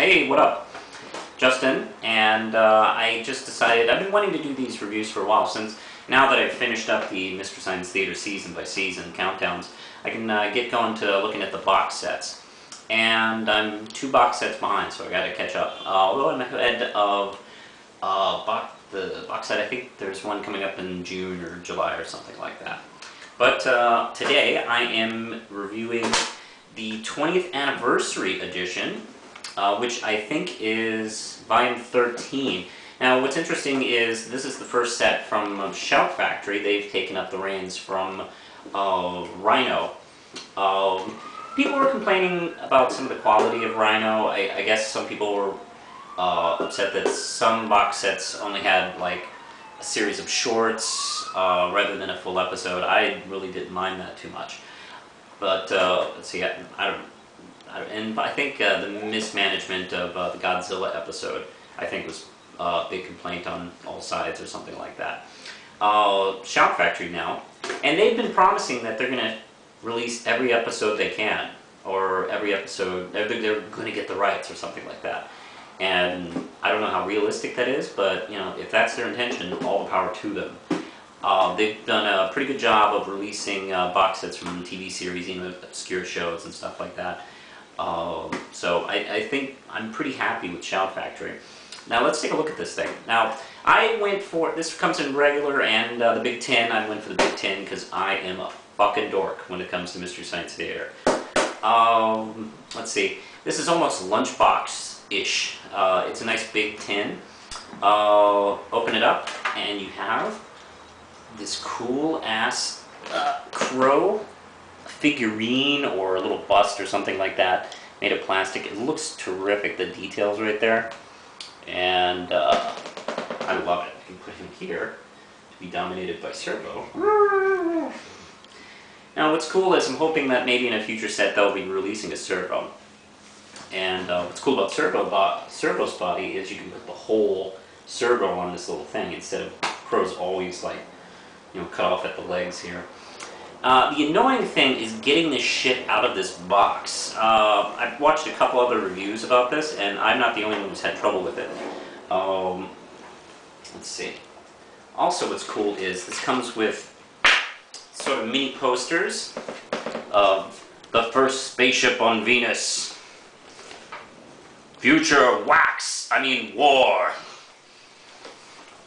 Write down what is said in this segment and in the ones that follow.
Hey, what up? Justin, and I just decided, I've been wanting to do these reviews for a while, since now that I've finished up the Mystery Science Theater season by season countdowns, I can get going to looking at the box sets. And I'm 2 box sets behind, so I gotta catch up. Although I'm ahead of the box set, I think there's one coming up in June or July or something like that. But today I am reviewing the 20th anniversary edition, which I think is volume 13. Now what's interesting is this is the first set from Shout Factory. They've taken up the reins from Rhino. People were complaining about some of the quality of Rhino. I guess some people were upset that some box sets only had like a series of shorts rather than a full episode. I really didn't mind that too much. But let's see, I think the mismanagement of the Godzilla episode, I think, was a big complaint on all sides or something like that. Shout Factory now, and they've been promising that they're going to release every episode they can, or every episode, they're going to get the rights or something like that. And I don't know how realistic that is, but you know, if that's their intention, all the power to them. They've done a pretty good job of releasing box sets from TV series, you know, obscure shows and stuff like that. So I think I'm pretty happy with Shout Factory. Now let's take a look at this thing. Now I went for, this comes in regular and the Big 10. I went for the Big 10 because I am a fucking dork when it comes to Mystery Science Theater. Let's see. This is almost lunchbox-ish. It's a nice big tin. Open it up and you have this cool ass crow figurine or a little bust or something like that, made of plastic. It looks terrific, the details right there, and I love it. I can put him here to be dominated by Servo. Now what's cool is I'm hoping that maybe in a future set they'll be releasing a Servo. And what's cool about Servo's body is you can put the whole Servo on this little thing instead of Crow's always like, you know, cut off at the legs here. The annoying thing is getting this shit out of this box. I've watched a couple other reviews about this, and I'm not the only one who's had trouble with it. Let's see. Also what's cool is this comes with sort of mini posters of the first spaceship on Venus. Future war.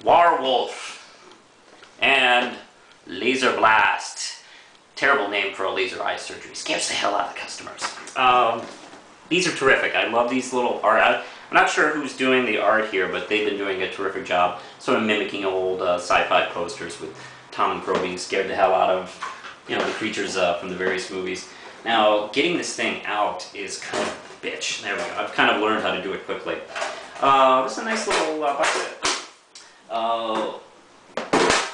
Warwolf. And Laser Blast. Terrible name for a laser eye surgery. Scares the hell out of the customers. These are terrific. I love these little art. I'm not sure who's doing the art here, but they've been doing a terrific job. Sort of mimicking old sci-fi posters with Tom and Crow being scared the hell out of, you know, the creatures from the various movies. Now, getting this thing out is kind of a bitch. There we go. I've kind of learned how to do it quickly. This is a nice little box set.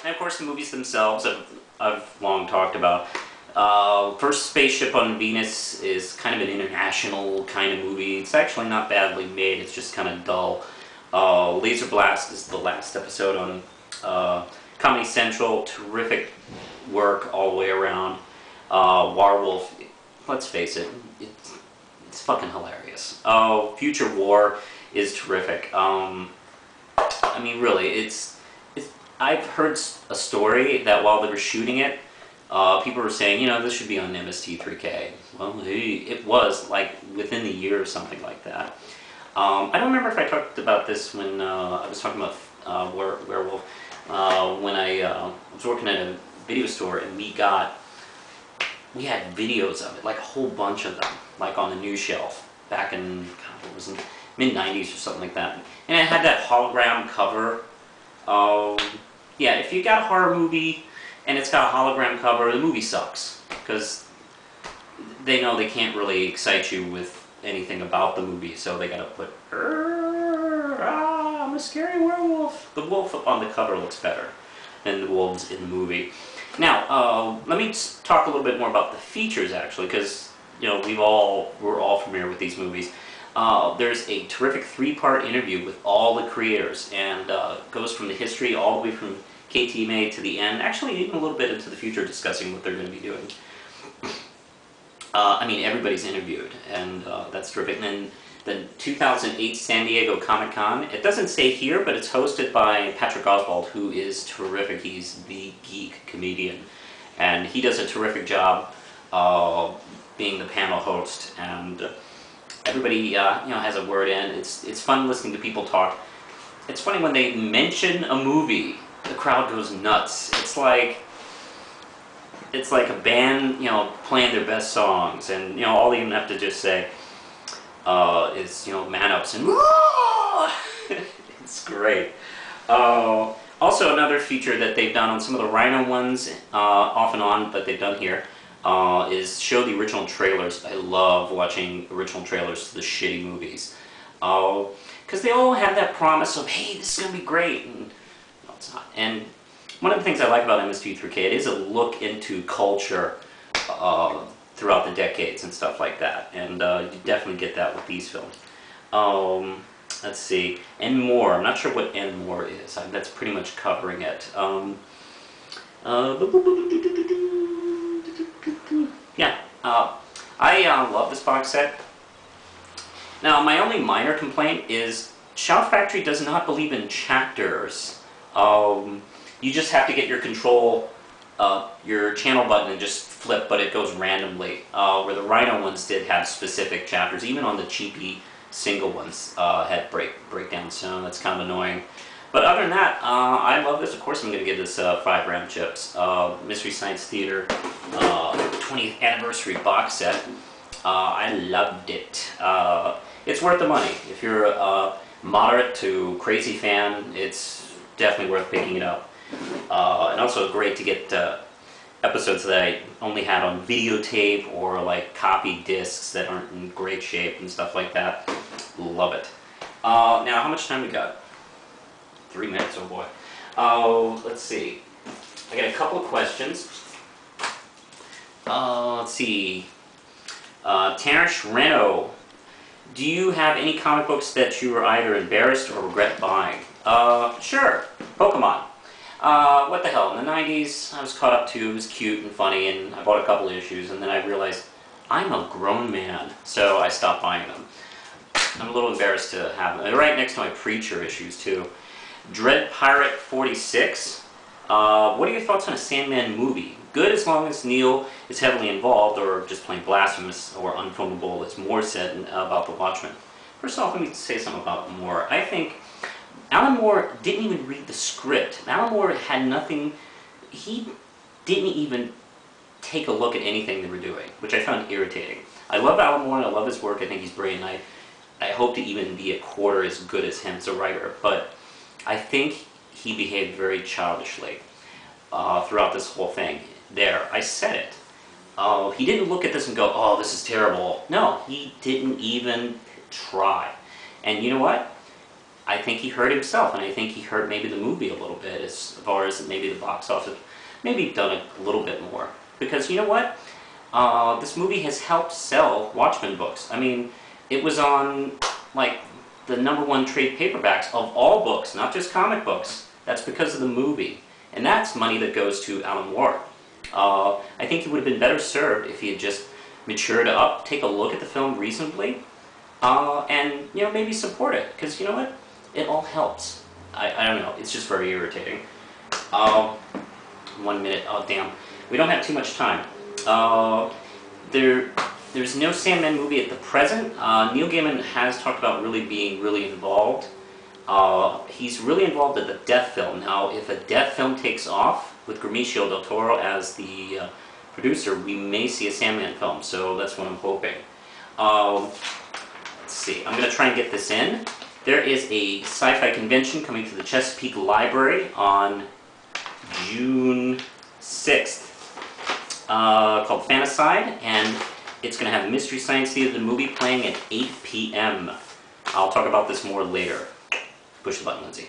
And of course the movies themselves I've long talked about. First Spaceship on Venus is kind of an international kind of movie. It's actually not badly made, it's just kind of dull. Laser Blast is the last episode on Comedy Central. Terrific work all the way around. Warwolf, let's face it, it's fucking hilarious. Future War is terrific. I mean really, I've heard a story that while they were shooting it, people were saying, you know, this should be on MST3K. Well, it was like within the year or something like that. I don't remember if I talked about this when I was talking about Werewolf, when I was working at a video store and we had videos of it, like a whole bunch of them, like on the news shelf back in, God, what was it, mid-90s or something like that. And it had that hologram cover. Yeah, if you got a horror movie and it's got a hologram cover, the movie sucks, because they know they can't really excite you with anything about the movie, so they gotta put, I'm a scary werewolf. The wolf on the cover looks better than the wolves in the movie. Now, let me talk a little bit more about the features, actually, because, you know, we're all familiar with these movies. There's a terrific 3-part interview with all the creators, and goes from the history all the way from KTMA to the end, actually even a little bit into the future, discussing what they're going to be doing. I mean, everybody's interviewed, and that's terrific. And then the 2008 San Diego Comic-Con. It doesn't say here, but it's hosted by Patrick Oswalt, who is terrific. He's the geek comedian, and he does a terrific job being the panel host, and everybody you know, has a word in. It's fun listening to people talk. It's funny when they mention a movie, the crowd goes nuts. It's like a band, you know, playing their best songs, and you know, all they even have to just say is, you know, man ups and it's great. Also, another feature that they've done on some of the Rhino ones, off and on, but they've done here, is show the original trailers. I love watching original trailers to the shitty movies, because they all have that promise of, hey, this is gonna be great, and no, it's not. And one of the things I like about MST3K, it is a look into culture throughout the decades and stuff like that, and you definitely get that with these films. Let's see, and more. I'm not sure what and more is. That's pretty much covering it. Yeah, I love this box set. Now, my only minor complaint is Shout Factory does not believe in chapters. You just have to get your control, your channel button and just flip, but it goes randomly. Where the Rhino ones did have specific chapters, even on the cheapy single ones had breakdowns, so that's kind of annoying. But other than that, I love this. Of course, I'm going to give this 5 round chips. Mystery Science Theater 20th anniversary box set. I loved it. It's worth the money. If you're a moderate to crazy fan, it's definitely worth picking it up. And also great to get episodes that I only had on videotape or like copy discs that aren't in great shape and stuff like that. Love it. Now, how much time we got? 3 minutes, oh boy. Let's see. I got a couple of questions. Let's see. Terrence Reno, do you have any comic books that you were either embarrassed or regret buying? Sure. Pokemon. What the hell, in the 90s I was caught up to, it was cute and funny, and I bought a couple of issues, and then I realized I'm a grown man, so I stopped buying them. I'm a little embarrassed to have them. They're right next to my Preacher issues too. Dread Pirate 46. What are your thoughts on a Sandman movie? Good as long as Neil is heavily involved, or just plain blasphemous or unfilmable, as Moore said about The Watchmen. First off, let me say something about Moore. I think Alan Moore didn't even read the script. Alan Moore had nothing, he didn't even take a look at anything they were doing, which I found irritating. I love Alan Moore and I love his work. I think he's brilliant. I hope to even be a quarter as good as him as a writer, but I think he behaved very childishly throughout this whole thing. There, I said it. He didn't look at this and go, oh, this is terrible. No, he didn't even try. And you know what? I think he hurt himself, and I think he hurt maybe the movie a little bit as far as maybe the box office, maybe done a little bit more. Because you know what? This movie has helped sell Watchmen books. I mean, it was on like the #1 trade paperbacks of all books, not just comic books. That's because of the movie. And that's money that goes to Alan Moore. I think he would have been better served if he had just matured up, take a look at the film reasonably, and you know, maybe support it. Because you know what? It all helps. I don't know. It's just very irritating. 1 minute. Oh, damn. We don't have too much time. There's no Sandman movie at the present. Neil Gaiman has talked about really being really involved. He's really involved in the Death film. Now, if a Death film takes off, with Guillermo del Toro as the producer, we may see a Sandman film, so that's what I'm hoping. Let's see, I'm going to try and get this in. There is a sci-fi convention coming to the Chesapeake Library on June 6th called Fantaside, and it's going to have Mystery Science Theater, the movie, playing at 8 p.m. I'll talk about this more later. Push the button, Lindsay.